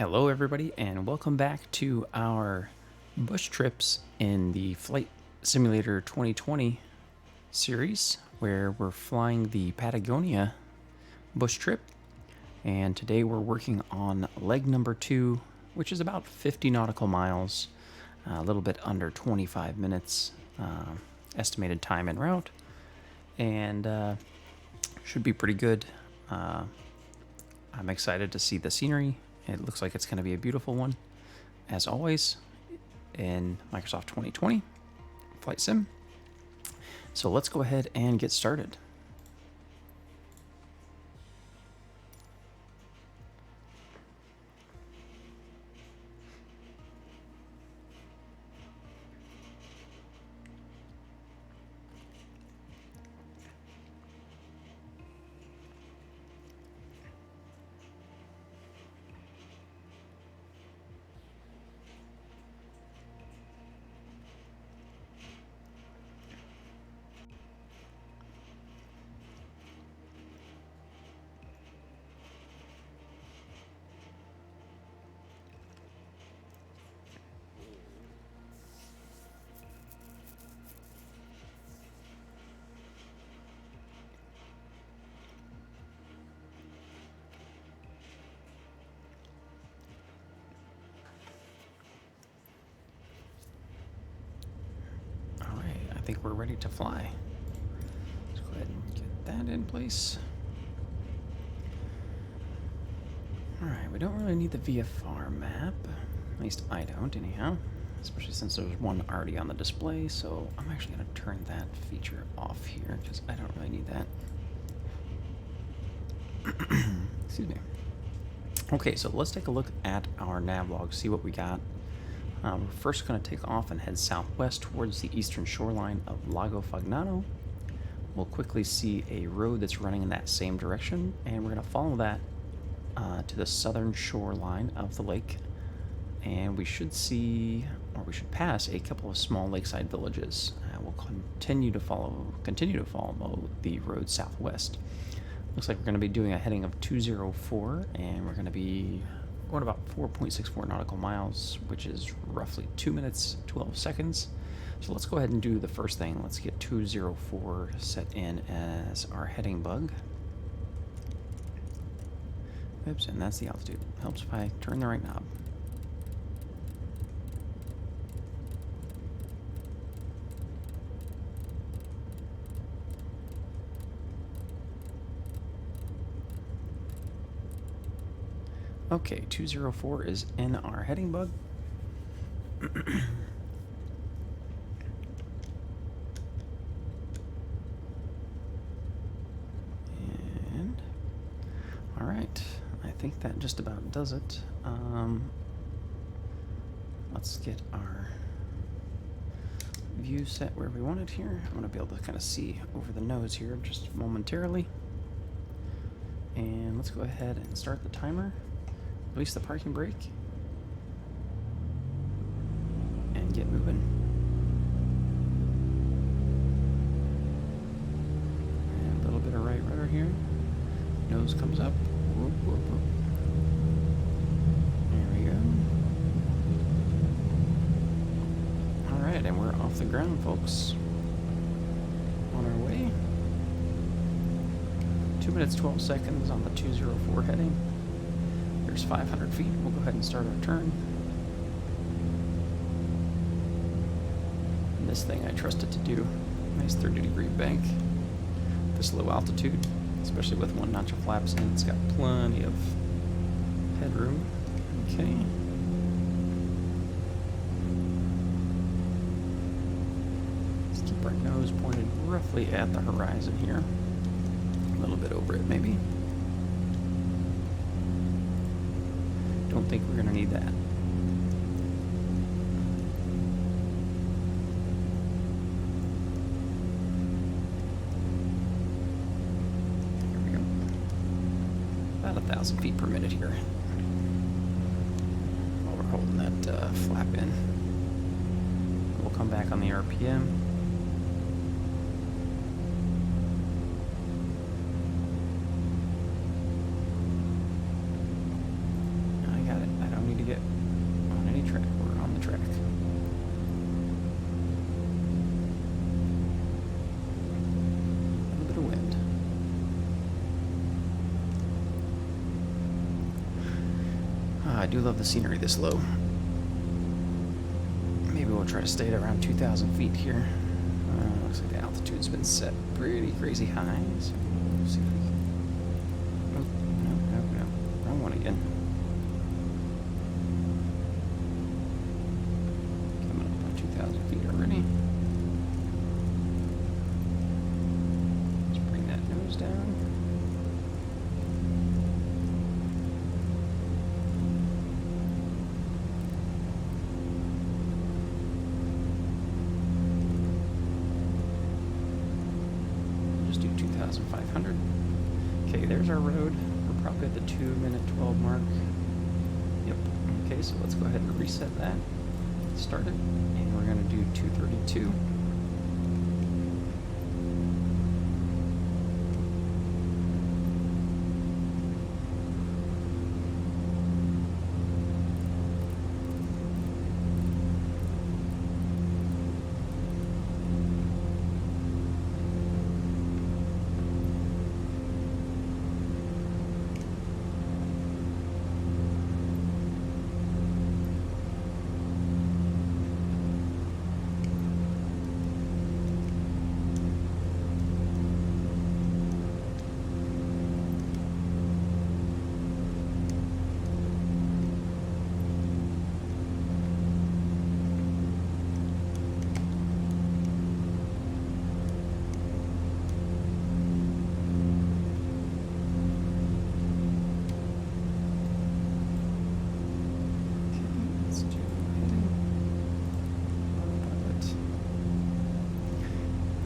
Hello everybody and welcome back to our bush trips in the Flight Simulator 2020 series where we're flying the Patagonia bush trip, and today we're working on leg number 2, which is about 50 nautical miles, a little bit under 25 minutes estimated time en route, and should be pretty good. I'm excited to see the scenery. It looks like it's going to be a beautiful one, as always, in Microsoft 2020 Flight Sim. So let's go ahead and get started. I think we're ready to fly. Let's go ahead and get that in place. Alright, we don't really need the VFR map. At least I don't, anyhow. Especially since there's one already on the display, so I'm actually going to turn that feature off here, because I don't really need that. Excuse me. Okay, so let's take a look at our nav log, see what we got. We're first going to take off and head southwest towards the eastern shoreline of Lago Fagnano. We'll quickly see a road that's running in that same direction, and we're going to follow that to the southern shoreline of the lake. And we should see, or we should pass, a couple of small lakeside villages. We'll continue to follow the road southwest. Looks like we're going to be doing a heading of 204, and we're going to be going about 4.64 nautical miles, which is roughly 2 minutes 12 seconds. So let's go ahead and do the first thing. Let's get 204 set in as our heading bug. Oops, and that's the altitude. Helps if I turn the right knob. Okay, 204 is in our heading bug. And, all right, I think that just about does it. Let's get our view set where we want it here. I'm going to be able to kind of see over the nose here just momentarily. And let's go ahead and start the timer. Release the parking brake and get moving. And a little bit of right rudder here. Nose comes up. Whoop, whoop, whoop. There we go. Alright, and we're off the ground, folks. On our way. 2 minutes 12 seconds on the 204 heading. There's 500 feet. We'll go ahead and start our turn. And this thing I trust it to do. Nice 30-degree bank. This low altitude, especially with one notch of flaps in, it's got plenty of headroom. Okay. Let's keep our nose pointed roughly at the horizon here. A little bit over it, maybe. Don't think we're going to need that. Here we go. About 1,000 feet per minute here. While we're holding that flap in. We'll come back on the RPM. I do love the scenery this low. Maybe we'll try to stay at around 2,000 feet here. Looks like the altitude's been set pretty crazy high, so we'll see if we can... Oh, no. Wrong one again. Coming up on 2,000 feet already. Let's bring that nose down. Just do 2,500. Okay, there's our road. We're probably at the 2-minute 12 mark. Yep. Okay, so let's go ahead and reset that. Start it, and we're going to do 232.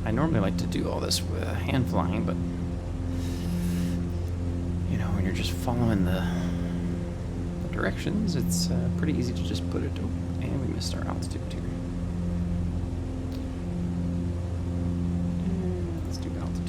I normally like to do all this with hand flying, but you know, when you're just following the directions, it's pretty easy to just put it. Oh, and we missed our altitude here. And let's do altitude.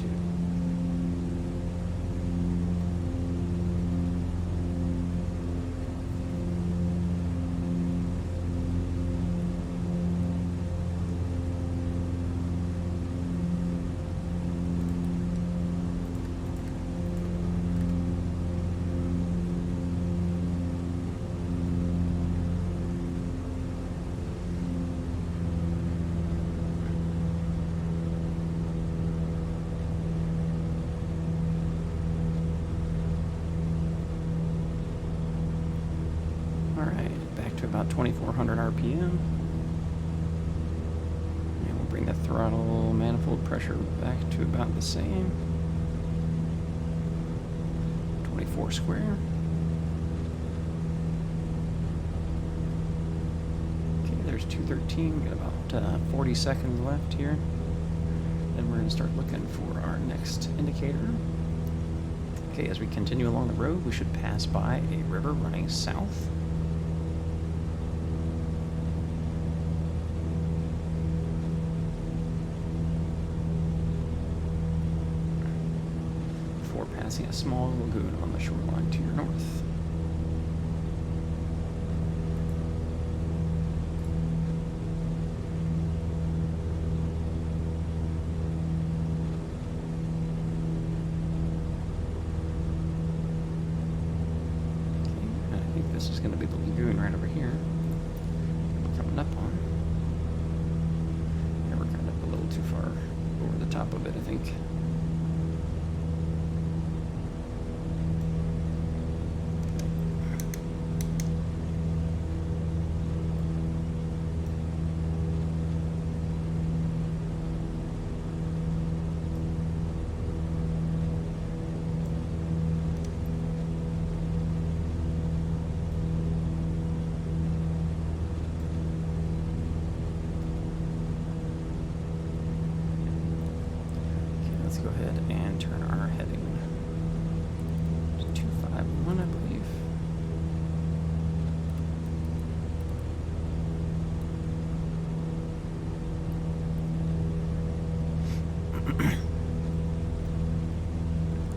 Alright, back to about 2,400 RPM. And we'll bring the throttle manifold pressure back to about the same. 24 square. Okay, there's 213. Got about 40 seconds left here. Then we're going to start looking for our next indicator. Okay, as we continue along the road, we should pass by a river running south. Before passing a small lagoon on the shoreline to your north. This is going to be the lagoon right over here. We're coming up on. Yeah, we're kind of a little too far over the top of it, I think. Let's go ahead and turn our heading to 251, I believe.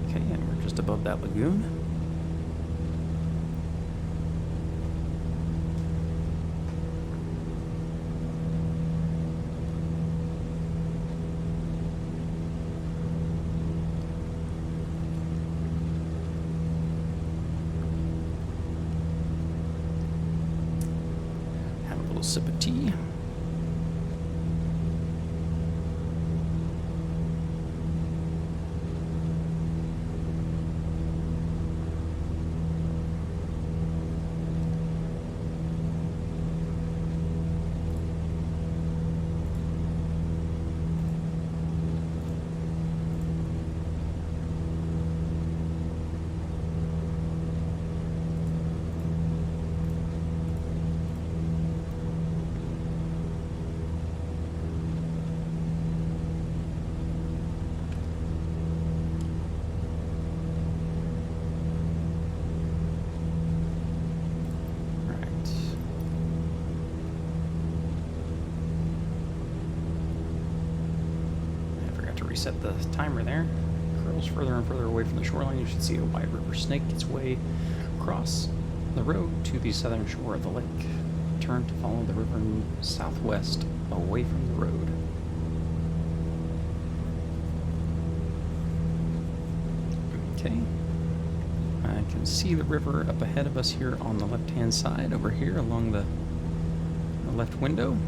Okay, and we're just above that lagoon. little sip of tea. Reset the timer there. Curls further and further away from the shoreline. You should see a wide river snake its way across the road to the southern shore of the lake. Turn to follow the river southwest away from the road. Okay. I can see the river up ahead of us here on the left-hand side over here along the left window.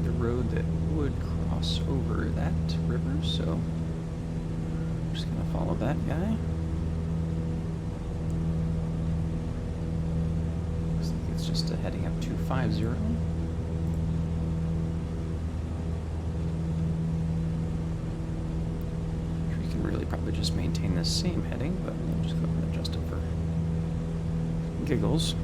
The road that would cross over that river, so I'm just gonna follow that guy. Looks like it's just heading up 250. We can really probably just maintain this same heading, but we'll just go ahead and adjust it for giggles.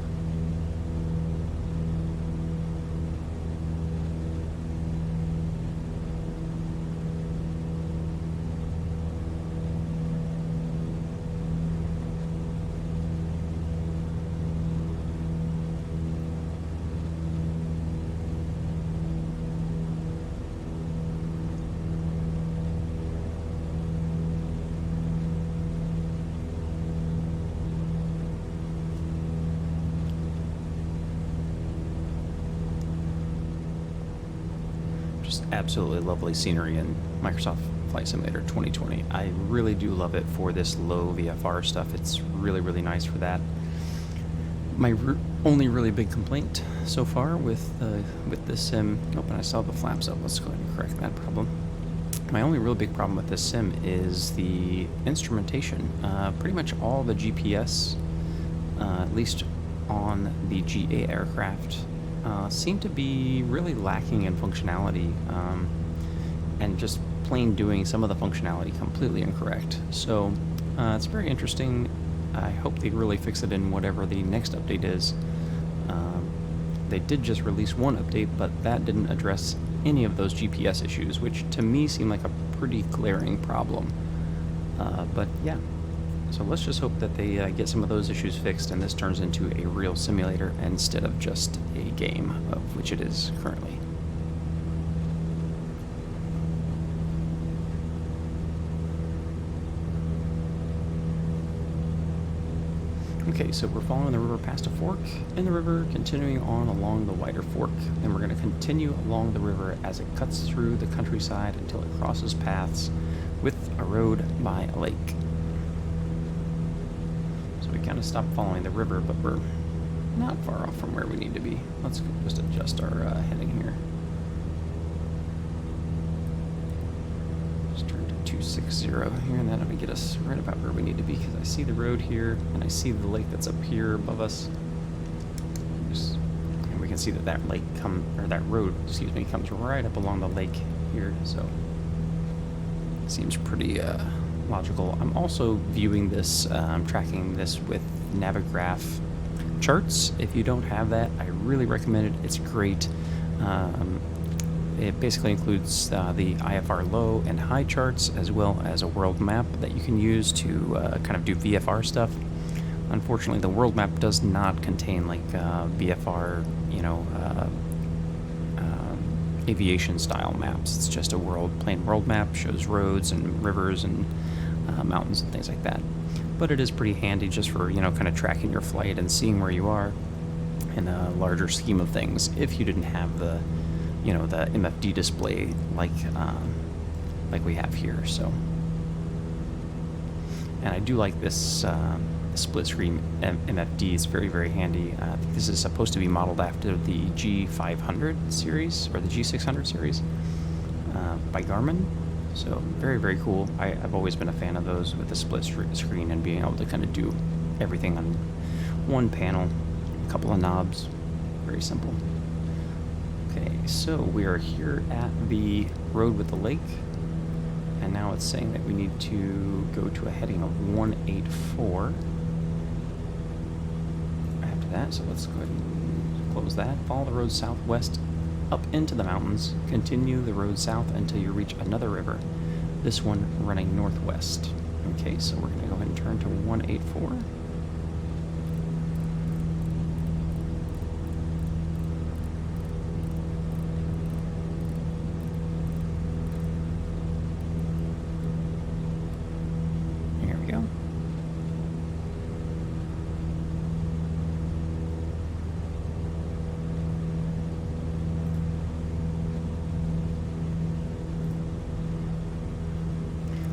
Absolutely lovely scenery in Microsoft Flight Simulator 2020. I really do love it for this low VFR stuff. It's really, really nice for that. My only really big complaint so far with this sim, oh, and I saw the flaps up. Let's go ahead and correct that problem. My only real big problem with this sim is the instrumentation. Pretty much all the GPS, at least on the GA aircraft, seem to be really lacking in functionality, and just plain doing some of the functionality completely incorrect. So it's very interesting. I hope they really fix it in whatever the next update is. They did just release one update, but that didn't address any of those GPS issues, which to me seem like a pretty glaring problem. But yeah. So let's just hope that they get some of those issues fixed and this turns into a real simulator instead of just a game, of which it is currently. Okay, so we're following the river past a fork in the river, continuing on along the wider fork, and we're going to continue along the river as it cuts through the countryside until it crosses paths with a road by a lake. We kind of stopped following the river, but we're not far off from where we need to be. Let's just adjust our heading here. Just turn to 260 here, and that'll get us right about where we need to be, because I see the road here, and I see the lake that's up here above us. And we can see that that lake that road, excuse me, comes right up along the lake here, so it seems pretty logical. I'm also viewing this, tracking this with Navigraph charts. If you don't have that, I really recommend it. It's great. It basically includes the IFR low and high charts, as well as a world map that you can use to kind of do VFR stuff. Unfortunately, the world map does not contain like VFR, aviation style maps. It's just a plain world map, shows roads and rivers and mountains and things like that. But it is pretty handy just for, kind of tracking your flight and seeing where you are in a larger scheme of things, if you didn't have the, the MFD display like we have here. So, and I do like this split screen MFD is very, very handy. I think this is supposed to be modeled after the G500 series or the G600 series by Garmin. So very, very cool. I've always been a fan of those with the split screen and being able to kind of do everything on one panel, a couple of knobs, very simple. Okay, so we are here at the road with the lake, and now it's saying that we need to go to a heading of 184 after that, so let's go ahead and close that. Follow the road southwest up into the mountains, continue the road south until you reach another river, this one running northwest. Okay, so we're going to go ahead and turn to 184. Here we go.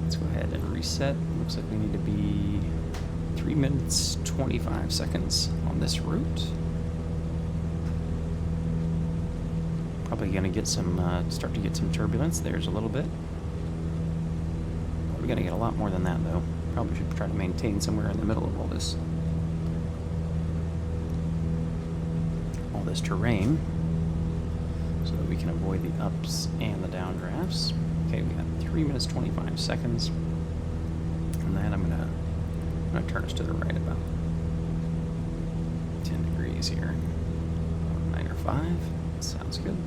Let's go ahead and reset. Looks like we need to be 3 minutes 25 seconds on this route. Probably gonna get some, start to get some turbulence. There's a little bit. We're gonna get a lot more than that though. Probably should try to maintain somewhere in the middle of all this terrain, so that we can avoid the ups and the downdrafts. Okay, we got 3 minutes 25 seconds, and then I'm gonna turn us to the right about 10 degrees here. 9 or 5. Sounds good.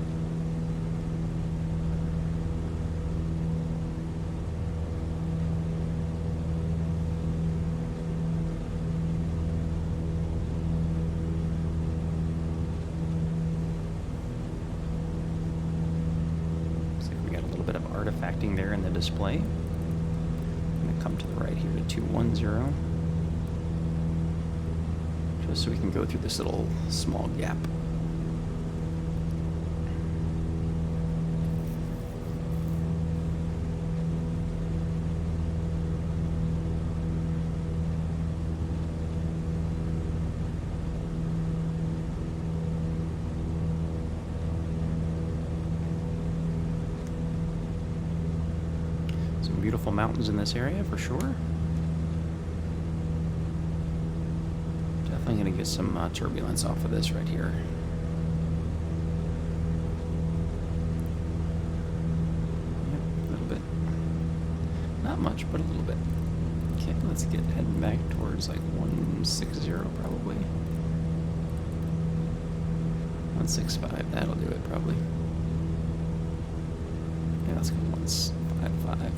Artifacting there in the display. I'm going to come to the right here to 210, just so we can go through this little small gap. Beautiful mountains in this area for sure. Definitely going to get some turbulence off of this right here. Yep, a little bit. Not much, but a little bit. Okay, let's get heading back towards like 160 probably. 165, that'll do it probably. Yeah, let's go 155.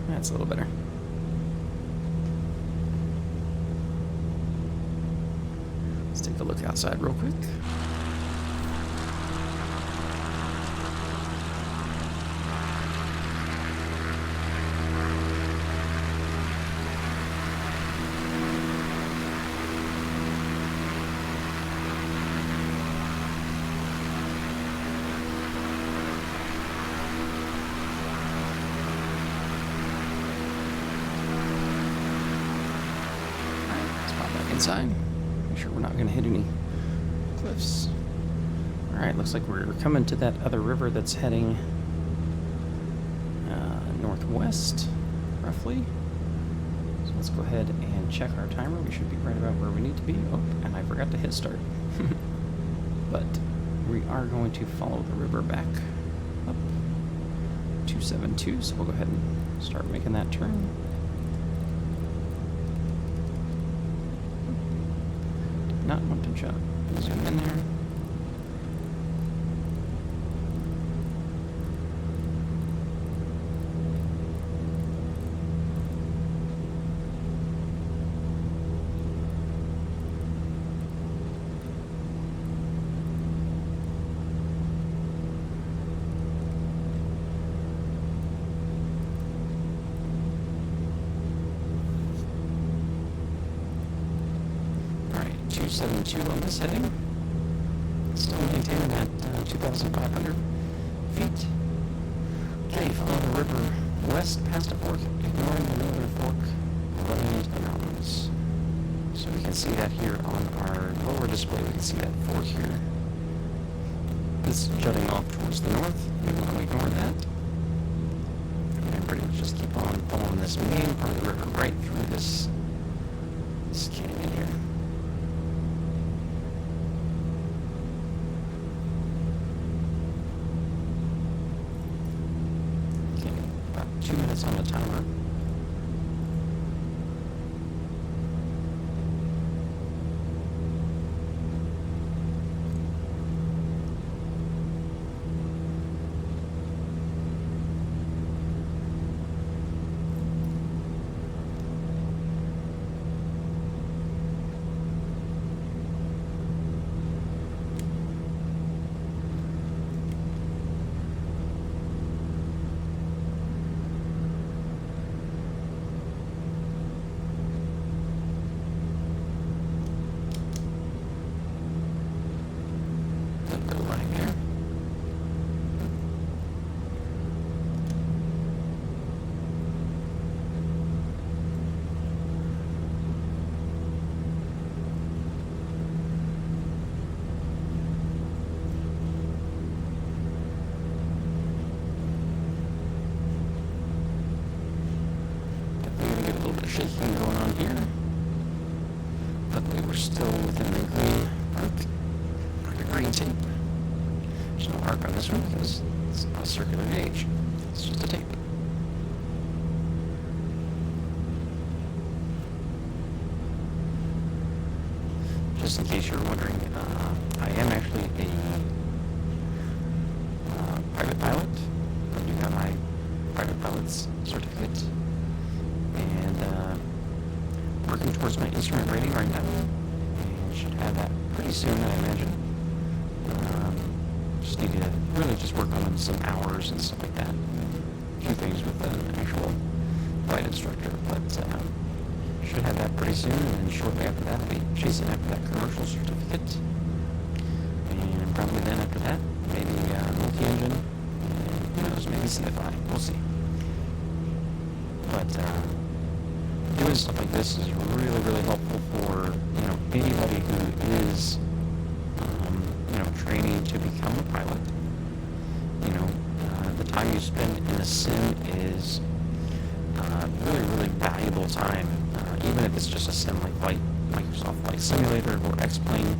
That's a little better. Let's take a look outside real quick. Inside. Make sure we're not going to hit any cliffs. Alright, looks like we're coming to that other river that's heading northwest, roughly. So let's go ahead and check our timer. We should be right about where we need to be. Oh, and I forgot to hit start. But we are going to follow the river back up 272, so we'll go ahead and start making that turn. Not one pinch up. Zoom in there. All right, 272 on this heading. Still maintaining at 2,500 feet. Okay, follow the river west past a fork, ignoring the northern fork, running into the mountains. So we can see that here on our lower display. We can see that fork here. This jutting off towards the north. We want to ignore that. And pretty much just keep on following this main part of the river right through this canyon here. Okay, about 2 minutes on the timer. Shaking going on here, but we were still within the green arc, or the green tape. There's no arc on this one because it's not a circular gauge. It's just a tape. Just in case you're wondering, I am actually a private pilot. I do have my private pilot's certificate. Working towards my instrument rating right now, and should have that pretty soon, I imagine. Just need to really just work on some hours and stuff like that. A few things with an actual flight instructor, but should have that pretty soon, and then shortly after that, I'll be chasing after that commercial certificate. And probably then after that, maybe multi-engine, and who knows, maybe CFI. We'll see. But doing stuff like this is really, really helpful for, anybody who is, training to become a pilot. The time you spend in a sim is really, really valuable time, even if it's just a sim like Microsoft Flight Simulator or X-Plane,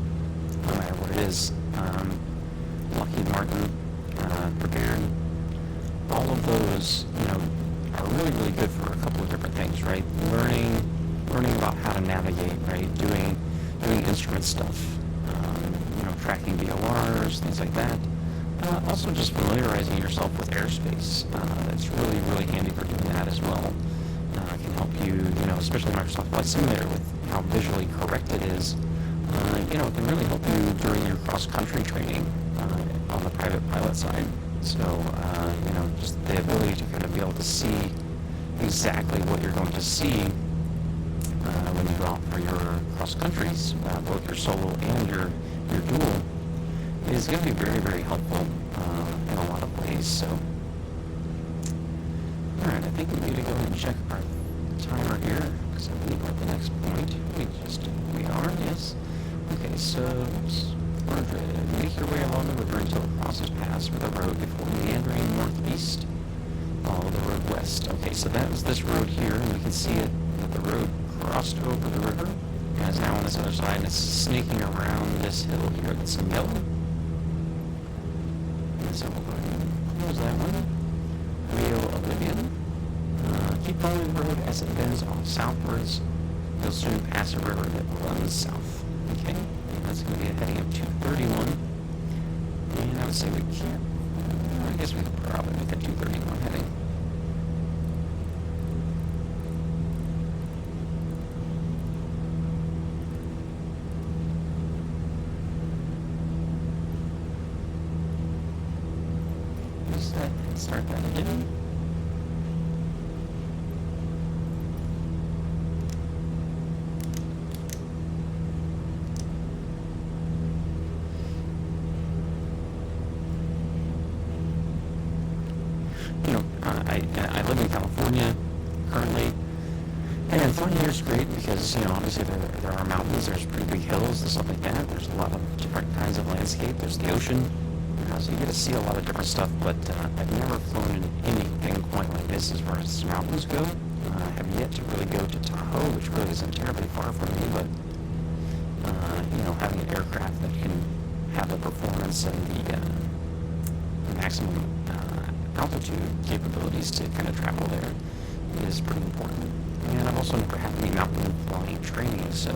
no matter what it is. Lockheed Martin, Prepared, all of those, are really, really good for a couple of different things, right? Learning about how to navigate, right? Doing instrument stuff, tracking VORs, things like that. Also just familiarizing yourself with airspace. That's really, really handy for doing that as well. Can help you, especially Microsoft Flight Simulator with how visually correct it is. It can really help you during your cross-country training on the private pilot side. So, just the ability to kind of be able to see exactly what you're going to see when you go out for your cross countries, both your solo and your dual, is going to be very, very helpful in a lot of ways. So, alright, I think we need to go ahead and check our timer here, because I believe we're at the next point. We are, yes. Okay, so, make your way along the river until it crosses paths with a road before meandering northeast. Follow the road west. Okay, so that was this road here, and we can see it that the road crossed over the river, and is now on this other side, and it's snaking around this hill here that's in yellow. And so we'll go ahead and close that one. Rio Oblivion. Keep following the road as it bends off southwards. You'll soon pass a river that runs south. Okay, and that's going to be a heading of 231. And I would say we can't. I guess we could probably make a 231 heading. Reset and start that again. I live in California currently, and flying here is great because, you know, obviously there are mountains, there's pretty big hills and stuff like that. There's a lot of different kinds of landscape. There's the ocean, so you get to see a lot of different stuff. But I've never flown in anything quite like this as far as mountains go. I have yet to really go to Tahoe, which really isn't terribly far from me, but you know, having an aircraft that can have the performance and the maximum altitude capabilities to kind of travel there is pretty important. And I've also never had any mountain flying training, so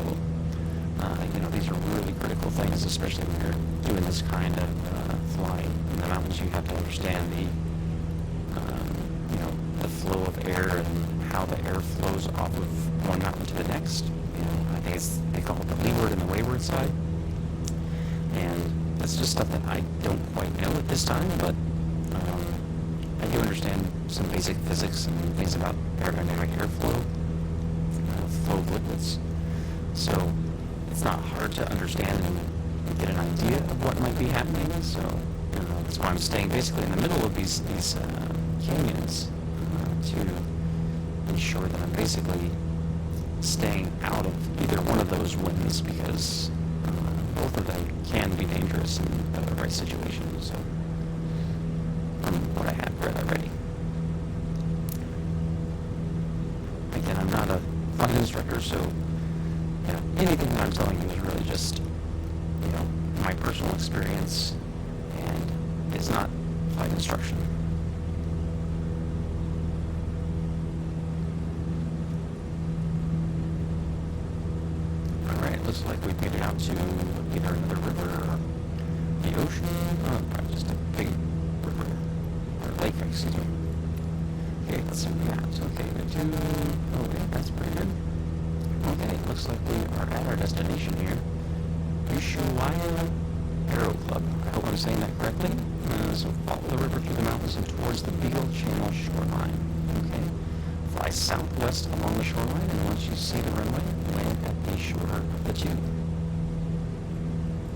you know, these are really critical things, especially when you're doing this kind of flying in the mountains. You have to understand the you know, the flow of air and how the air flows off of one mountain to the next. You know, I think they call it the leeward and the wayward side, and that's just stuff that I don't quite know at this time, but I do understand some basic physics and things about aerodynamic airflow, flow of liquids. So it's not hard to understand and get an idea of what might be happening. So that's why I'm staying basically in the middle of these canyons to ensure that I'm basically staying out of either one of those winds, because both of them can be dangerous in the right situation. So from what I have read already. Again, I'm not a flight instructor, so you know, anything that I'm telling you is really just, you know, my personal experience, and it's not flight instruction. Alright, looks like we've made it out to either another river or the ocean. Oh, probably just a big river, or lake, excuse me. Okay, let's see what we got. Okay, okay, that's pretty good. Okay, looks like we are at our destination here. Ushuaia Aero Club. I hope I'm saying that correctly. So follow the river through the mountains and towards the Beagle Channel shoreline. Okay. Fly southwest along the shoreline, and once you see the runway, land at the shore of the tube.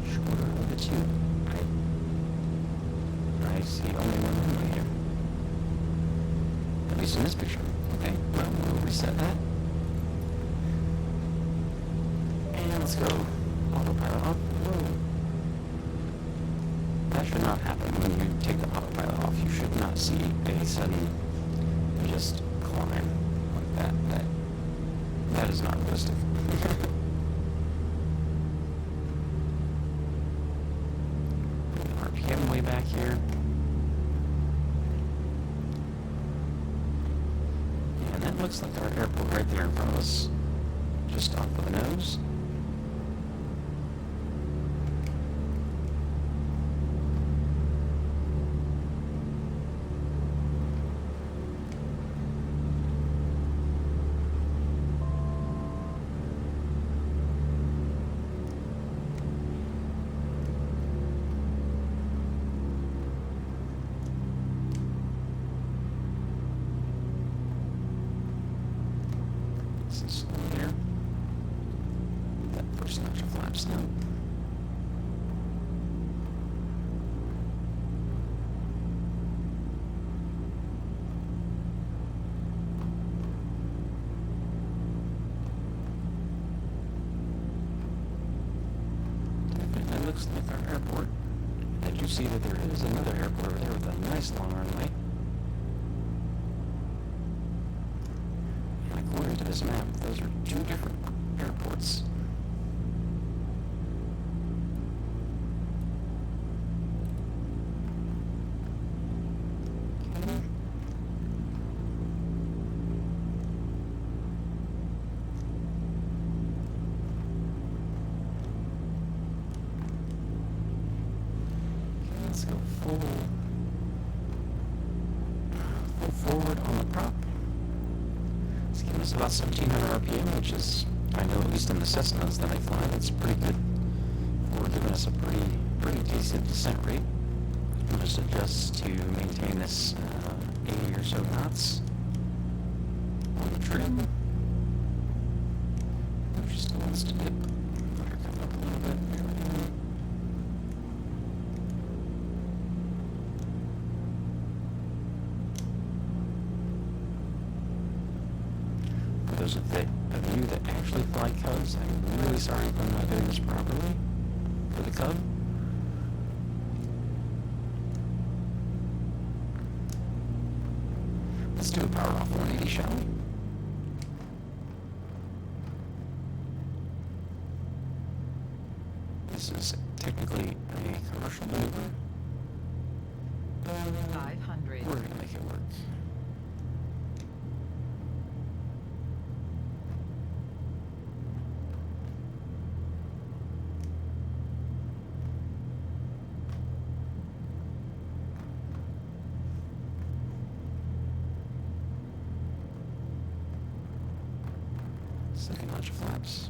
Shore of the tube. I see only one runway here. At least in this picture. Okay, well, we'll reset that. And let's go autopilot off. Whoa. That should not happen when you take the autopilot off. You should not see a sudden just climb like that. That is not realistic. RPM way back here. And that looks like our airport right there in front of us. Just off of the nose. There. That first notch of flaps now. Definitely looks like our airport. I do see that there is another airport over there with a nice long runway. According to this map, those are two different airports. Okay. Let's go full forward on the prop. It's giving us about 1700 RPM, which is, I know at least in the Cessnas that I fly, that's pretty good. We're giving us a pretty decent descent rate. We'll just adjust to maintain this 80 or so knots on the trim. It just wants to dip. Let her come up a little bit. There we go. you that actually fly Cubs, I'm really sorry if I'm not doing this properly for the Cub. Let's do a power off 180, shall we? This is technically a commercial maneuver. 500. We're gonna make it work. Second launch of flaps.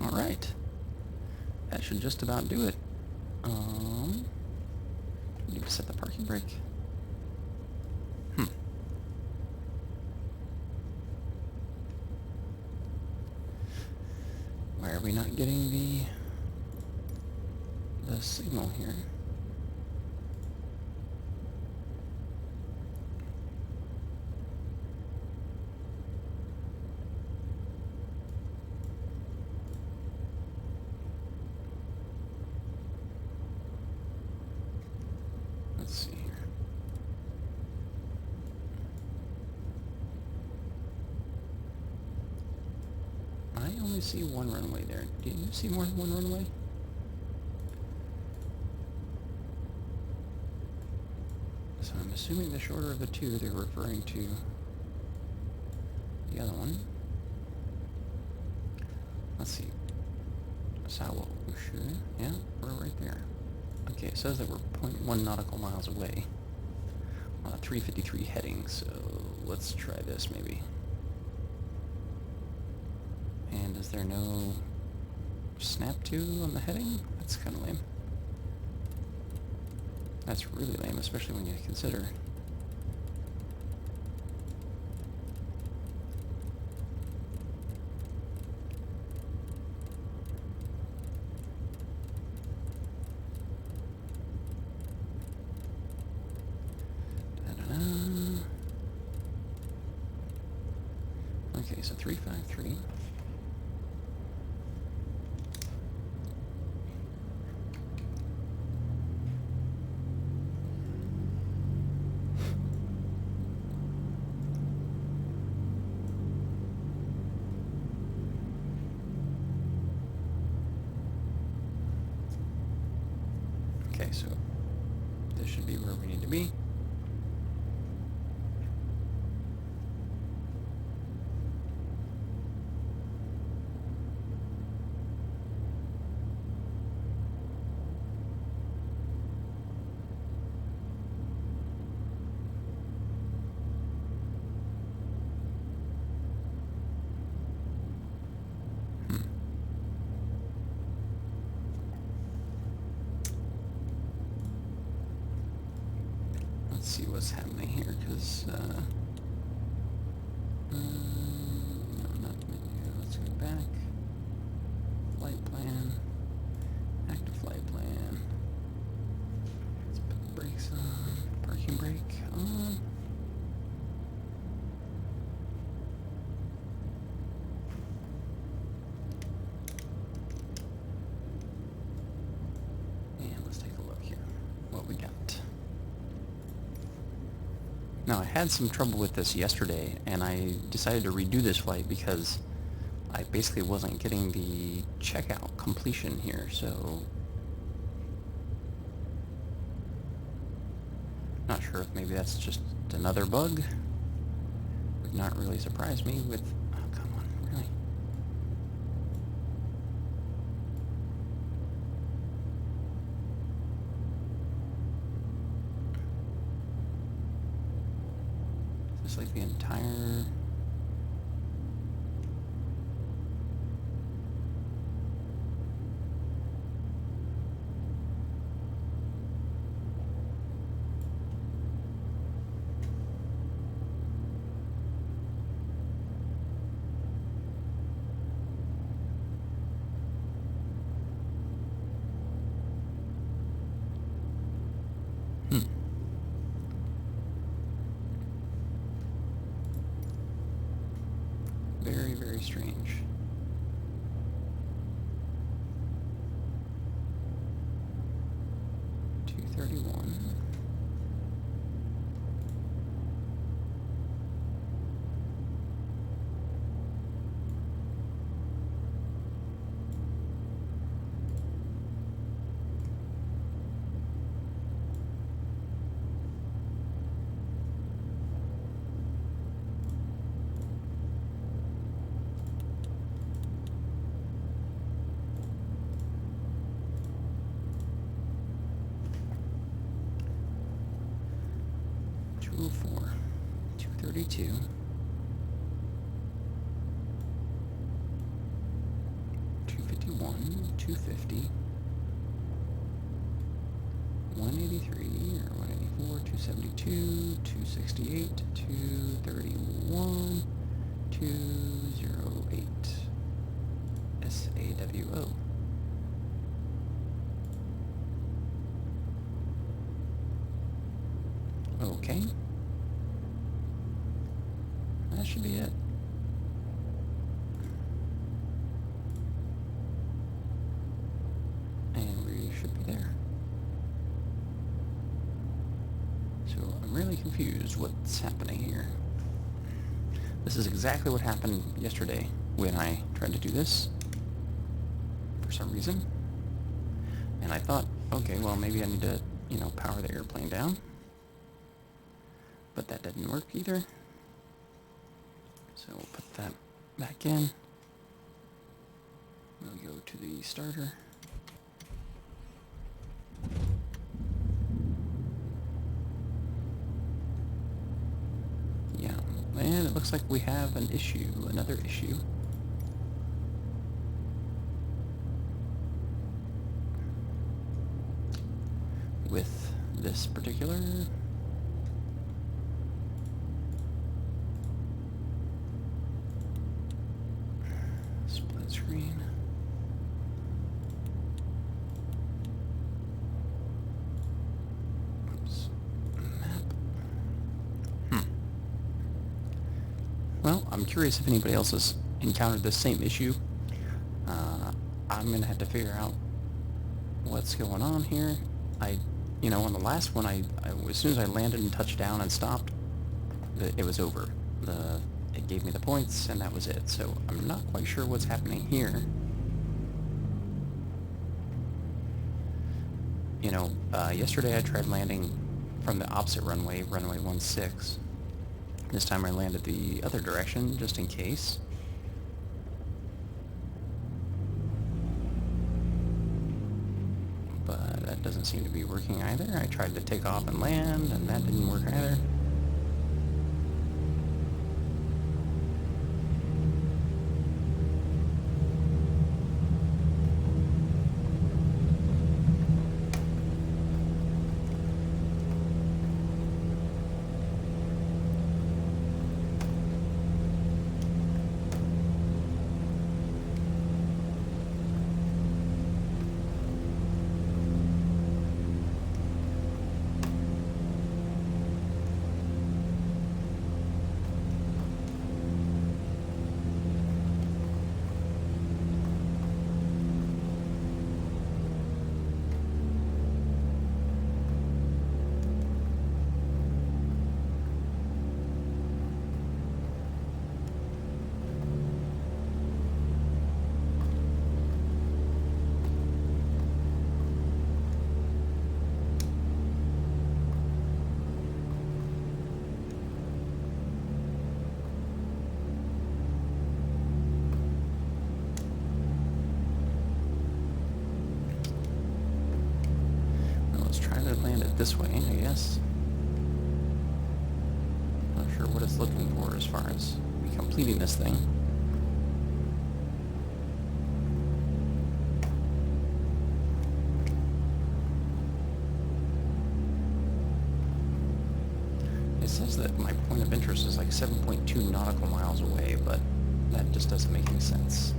Alright. That should just about do it. Need to set the parking brake. Why are we not getting the signal here? Let's see here. I only see one runway there. Do you see more than one runway? So I'm assuming the shorter of the two, they're referring to the other one. Let's see. Sawa Ushu. Yeah, we're right there. Okay, it says that we're 0.1 nautical miles away on a 353 heading, so let's try this maybe. And is there no snap to on the heading? That's kind of lame. That's really lame, especially when you consider okay, so 353. Okay, so this should be where we need to be. Let's see what's happening here, because, no, not menu. Let's go back. Flight plan. Active flight plan. Let's put the brakes on. Parking brake on. And let's take a look here. What we got. Now, I had some trouble with this yesterday, and I decided to redo this flight because I basically wasn't getting the checkout completion here, so not sure if maybe that's just another bug. Would not really surprise me with, oh come on, really? Is this like the entire... Very, very strange. $231. $204, $232, $251, $250, $183 or $184, $272, $268, $231, $208, SAWO. Okay. That should be it. And we should be there. So I'm really confused what's happening here. This is exactly what happened yesterday when I tried to do this for some reason. And I thought, okay, well maybe I need to, you know, power the airplane down. But that didn't work either. So we'll put that back in. We'll go to the starter. Yeah, and it looks like we have an issue, another issue. With this particular split screen. Oops. Map. Well, I'm curious if anybody else has encountered this same issue. I'm gonna have to figure out what's going on here. You know, on the last one, as soon as I landed and touched down and stopped, it was over. It gave me the points, and that was it. So I'm not quite sure what's happening here. You know, yesterday I tried landing from the opposite runway, runway 16. This time I landed the other direction, just in case. But that doesn't seem to be working either. I tried to take off and land, and that didn't work either. land it this way, I guess. Not sure what it's looking for as far as me completing this thing. It says that my point of interest is like 7.2 nautical miles away, but that just doesn't make any sense.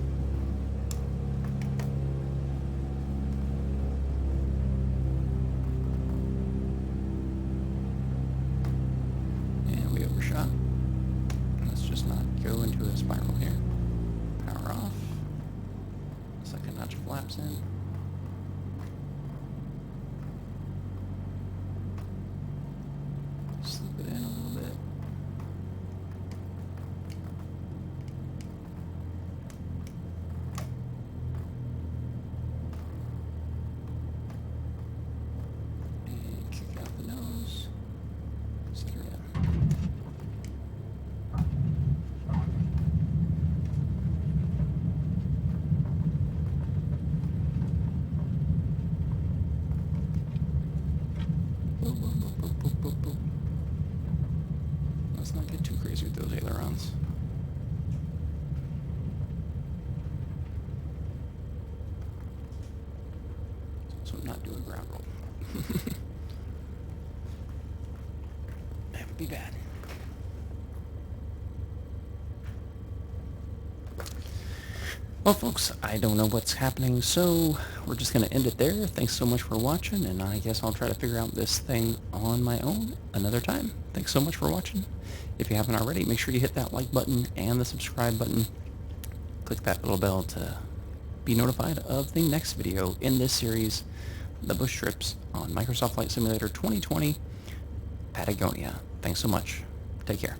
And we overshot. Let's just not go into a spiral here. Power off. Second notch of flaps in. Slip it in a little bit. And kick out the nose. Set her down. Boop, boop, boop, boop, boop, boop, boop. Let's not get too crazy with those ailerons. So I'm not doing ground roll. That would be bad. Well, folks, I don't know what's happening, so we're just going to end it there. Thanks so much for watching, and I guess I'll try to figure out this thing on my own another time. Thanks so much for watching. If you haven't already, make sure you hit that like button and the subscribe button. Click that little bell to be notified of the next video in this series, the bush trips on Microsoft Flight Simulator 2020 Patagonia. Thanks so much. Take care.